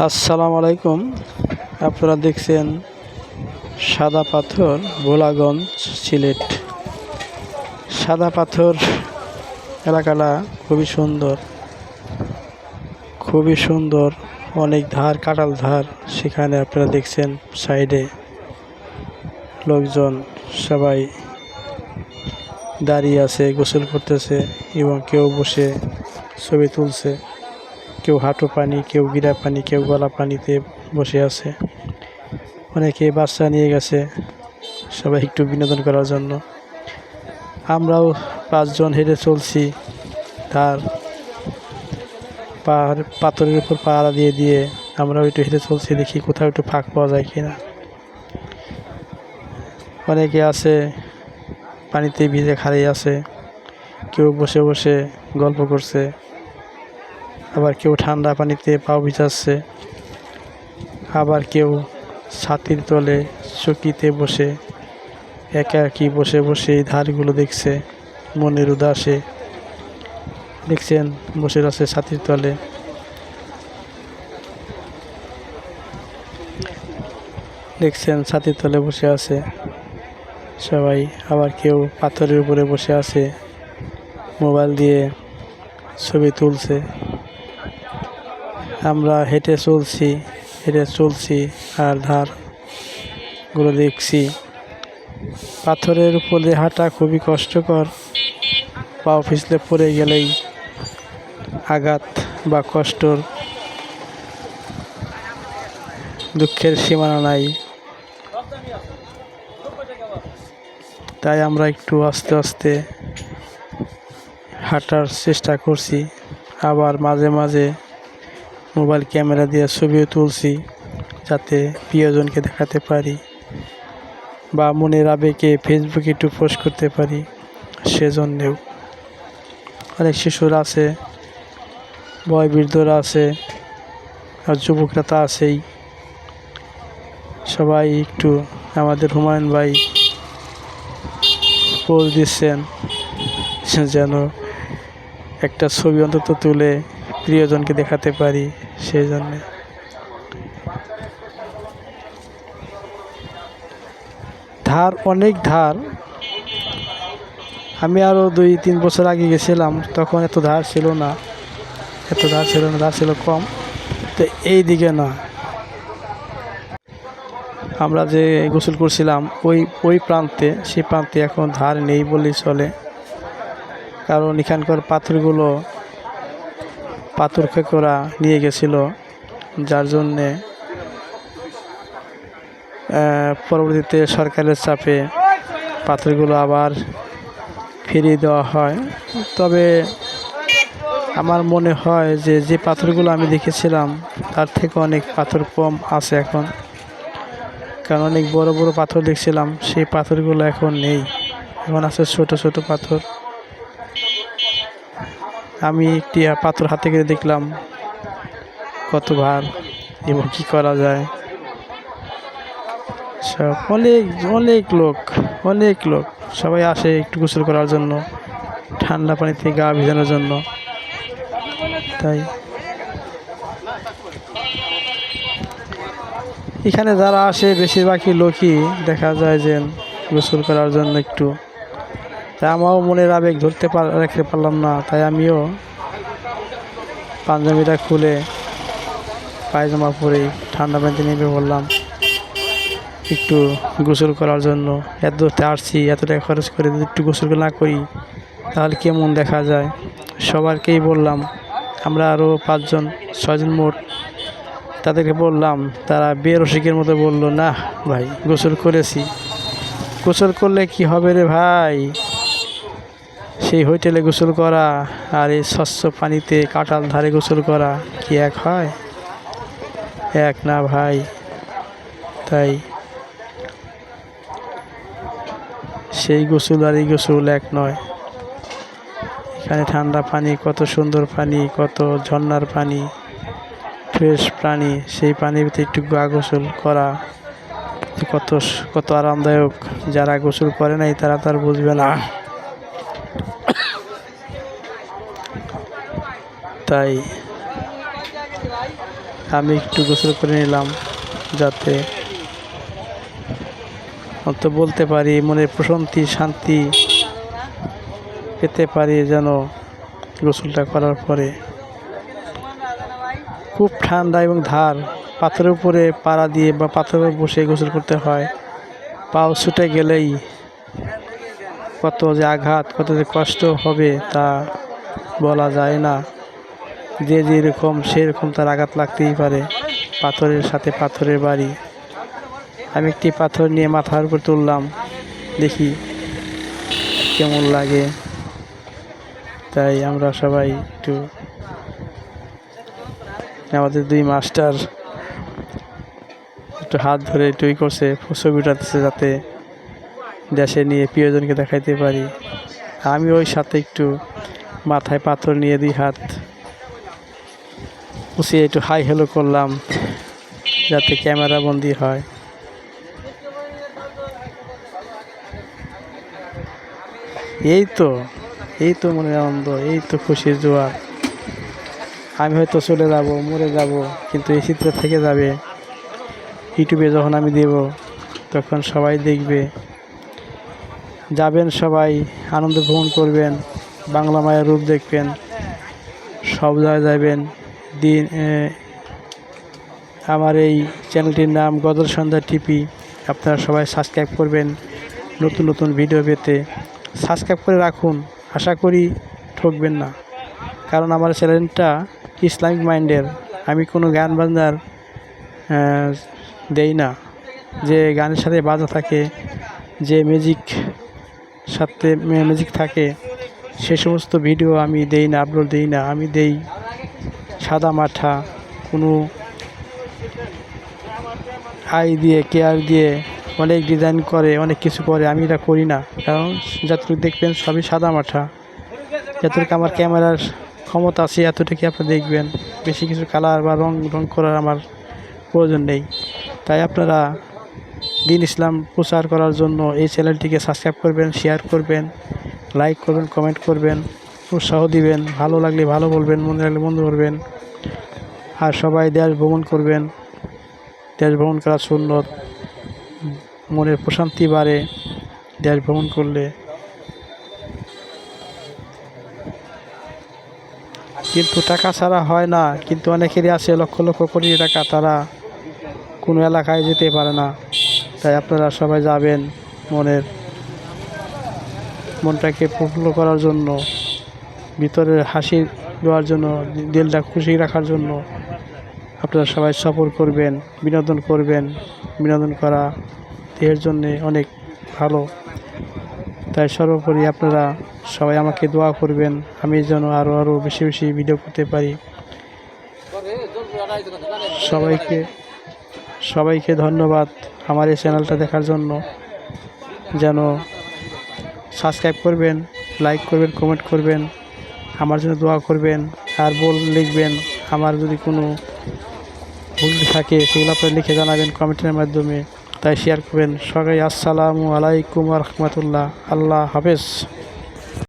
আসসালামু আলাইকুম। আপনারা দেখছেন সাদা পাথর, ভোলাগঞ্জ, সিলেট। সাদা পাথর এলাকাটা খুবই সুন্দর। অনেক ধার, কাঁঠাল ধার। সেখানে আপনারা দেখছেন সাইডে লোকজন সবাই দাঁড়িয়ে আছে, গোসল করতেছে এবং কেউ বসে ছবি তুলছে। কেউ হাঁটু পানি, কেউ গিরা পানি, কেউ গলা পানিতে বসে আছে। অনেকে বাচ্চা নিয়ে গেছে সবাই একটু বিনোদন করার জন্য। আমরাও 5 জন হেঁটে চলছি। তার পাথরের উপর পাহারা দিয়ে দিয়ে আমরাও একটু হেঁটে চলছি, দেখি কোথাও একটু ফাঁক পাওয়া যায় কিনা। অনেকে আছে পানিতে ভিজে খাড়িয়ে আছে, কেউ বসে বসে গল্প করছে, আবার কেউ ঠান্ডা পানিতে পাও ভিজাচ্ছে, আবার কেউ ছাতির তলে চকিতে বসে একাকী বসে বসে এই ধারগুলো দেখছে মনের উদাসে। দেখছেন বসে আছে ছাতির তলে, দেখছেন ছাতির তলে বসে আছে সবাই। আবার কেউ পাথরের উপরে বসে আছে, মোবাইল দিয়ে ছবি তুলছে। আমরা হেঁটে চলছি আর ধারগুলো দেখছি। পাথরের উপরে হাঁটা খুবই কষ্টকর। পাও পিছলে পড়ে গেলেই আঘাত বা কষ্টর দুঃখের সীমানা নাই। তাই আমরা একটু আস্তে আস্তে হাঁটার চেষ্টা করছি। আবার মাঝে মাঝে মোবাইল ক্যামেরা দিয়ে ছবিও তুলছি, যাতে প্রিয়জনকে দেখাতে পারি বা মনের আবেগে ফেসবুকে একটু পোস্ট করতে পারি। সেজন্যেও অনেক শিশুরা আছে, বয়োবৃদ্ধরা আছে, আর যুবকরা তো আছেই। সবাই একটু আমাদের হুমায়ুন ভাই পোজ দিচ্ছেন যেন একটা ছবি অন্তত তুলে প্রিয়জনকে দেখাতে পারি। সেই জন্যে অনেক ধার। আমি আরও 2-3 বছর আগে গেছিলাম, তখন এত ধার ছিল না, ধার ছিল কম। তো এই দিকে না, আমরা যে গোসল করছিলাম ওই প্রান্তে, সেই প্রান্তে এখন ধার নেই বলেই চলে। কারণ এখানকার পাথর খেকোরা নিয়ে গেছিল, যার জন্যে পরবর্তীতে সরকারের চাপে পাথরগুলো আবার ফিরিয়ে দেওয়া হয়। তবে আমার মনে হয় যে পাথরগুলো আমি দেখেছিলাম তার থেকে অনেক পাথর কম আছে এখন। কারণ অনেক বড় বড় পাথর দেখছিলাম, সেই পাথরগুলো এখন নেই, এখন আছে ছোট ছোট পাথর। আমি একটি পাথর হাতে করে দেখলাম কত ভার এবং কী করা যায়। সব অনেক লোক সবাই আসে একটু গোসল করার জন্য, ঠান্ডা পানিতে গা ভিজানোর জন্য। তাই এখানে যারা আসে বেশিরভাগই লোকই দেখা যায় যে গোসল করার জন্য একটু। তাই আমারও মনের আবেগ রাখতে পারলাম না, তাই আমিও পাঞ্জাবিটা খুলে পায়জামা পরে ঠান্ডা পানিতে নেমে পড়লাম একটু গোসল করার জন্য। এত দূরতে আসছি, এত টাকা খরচ করে যদি একটু গোসল না করি তাহলে কেমন দেখা যায়। সবাইকেই বললাম, আমরা আরও 5-6 জন মোট, তাদেরকে বললাম, তারা বেরসিকের মতো বলল, না ভাই গোসল করেছি। গোসল করলে কি হবে রে ভাই, সেই হোটেলে গোসল করা আর এই স্বচ্ছ পানিতে কাঁঠাল ধারে গোসল করা কি এক হয়? এক না ভাই। তাই সেই গোসল আর এই গোসল এক নয়। এখানে ঠান্ডা পানি, কত সুন্দর পানি, কত ঝর্ণার পানি, ফ্রেশ পানি, সেই পানির ভিতরে একটু গা গোসল করা কত আরামদায়ক। যারা গোসল করে নাই তারা তার বুঝবে না। তাই আমি একটু গোসল করে নিলাম, যাতে অন্ত বলতে পারি মনের প্রশান্তি শান্তি পেতে পারি যেন গোসলটা করার পরে। খুব ঠান্ডা এবং ধার, পাথরের উপরে পাড়া দিয়ে বা পাথরের উপর বসে গোসল করতে হয়। পাও ছুটে গেলেই কত যে আঘাত, কত যে কষ্ট হবে তা বলা যায় না। যে যেরকম সেরকম তার আঘাত লাগতেই পারে। পাথরের সাথে পাথরের বাড়ি। আমি একটি পাথর নিয়ে মাথার উপর তুললাম, দেখি কেমন লাগে। তাই আমরা সবাই একটু, আমাদের দুই মাস্টার একটু হাত ধরে একটু করছে, ছবি উঠাতেছে যাতে দেশে নিয়ে প্রিয়জনকে দেখাইতে পারি। আমি ওই সাথে একটু মাথায় পাথর নিয়ে দুই হাত উঠিয়ে একটু হাই হ্যালো করলাম, যাতে ক্যামেরা বন্দি হয়। এই তো মনের আনন্দ, এই তো খুশির জোয়ার। আমি হয়তো চলে যাব, মরে যাব, কিন্তু এই চিত্র থেকে যাবে। ইউটিউবে যখন আমি দেব তখন সবাই দেখবে। যাবেন সবাই, আনন্দ ভ্রমণ করবেন, বাংলা মায়ের রূপ দেখবেন, সব জায়গায় যাবেন। আমার এই চ্যানেলটির নাম গজল সন্ধ্যা টিভি। আপনারা সবাই সাবস্ক্রাইব করবেন নতুন নতুন ভিডিও পেতে। সাবস্ক্রাইব করে রাখুন, আশা করি ঠকবেন না, কারণ আমার চ্যানেলটা ইসলামিক মাইন্ডের। আমি কোনো গান বাজনার দেই না, যে গানের সাথে বাজা থাকে, যে মিউজিক থাকে, সে সমস্ত ভিডিও আমি দেই না, আপলোড দেই না। আমি দেই সাদা মাঠা, কোনো কেয়ার দিয়ে অনেক ডিজাইন করে, অনেক কিছু করে, আমি এটা করি না। কারণ যতটুকু দেখবেন সবই সাদা মাঠা। যতটুকু আমার ক্যামেরার ক্ষমতা আছে এতটুকু আপনি দেখবেন। বেশি কিছু কালার বা রং করার আমার প্রয়োজন নেই। তাই আপনারা দ্বীন ইসলাম প্রচার করার জন্য এই চ্যানেলটিকে সাবস্ক্রাইব করবেন, শেয়ার করবেন, লাইক করবেন, কমেন্ট করবেন, উৎসাহ দিবেন। ভালো লাগলে ভালো বলবেন, মনে লাগলে মন্দ করবেন। আর সবাই দেশ ভ্রমণ করবেন। দেশ ভ্রমণ করা সুন্নত, মনের প্রশান্তি বাড়ে দেশ ভ্রমণ করলে। কিন্তু টাকা ছাড়া হয় না। কিন্তু অনেকেরই আছে লক্ষ লক্ষ কোটি টাকা, তারা কোনো এলাকায় যেতে পারে না। তাই আপনারা সবাই যাবেন মনটাকে প্রফুল্ল করার জন্য, ভিতরের হাসি দেওয়ার জন্য, দিলটা খুশি রাখার জন্য আপনারা সবাই সফর করবেন, বিনোদন করবেন। বিনোদন করা দেহের জন্যে অনেক ভালো। তাই সর্বোপরি আপনারা সবাই আমাকে দোয়া করবেন, আমি যেন আরও বেশি বেশি ভিডিও করতে পারি। সবাইকে ধন্যবাদ আমার এই চ্যানেলটা দেখার জন্য। যেন সাবস্ক্রাইব করবেন, লাইক করবেন, কমেন্ট করবেন, আমার জন্য দোয়া করবেন। আর লিখবেন, আমার যদি কোনো ভুল থাকে সেগুলো আপনারা লিখে জানাবেন কমেন্টের মাধ্যমে। তাই শেয়ার করবেন। সবাই আসসালামু আলাইকুম ওয়া রাহমাতুল্লাহ। আল্লাহ হাফেজ।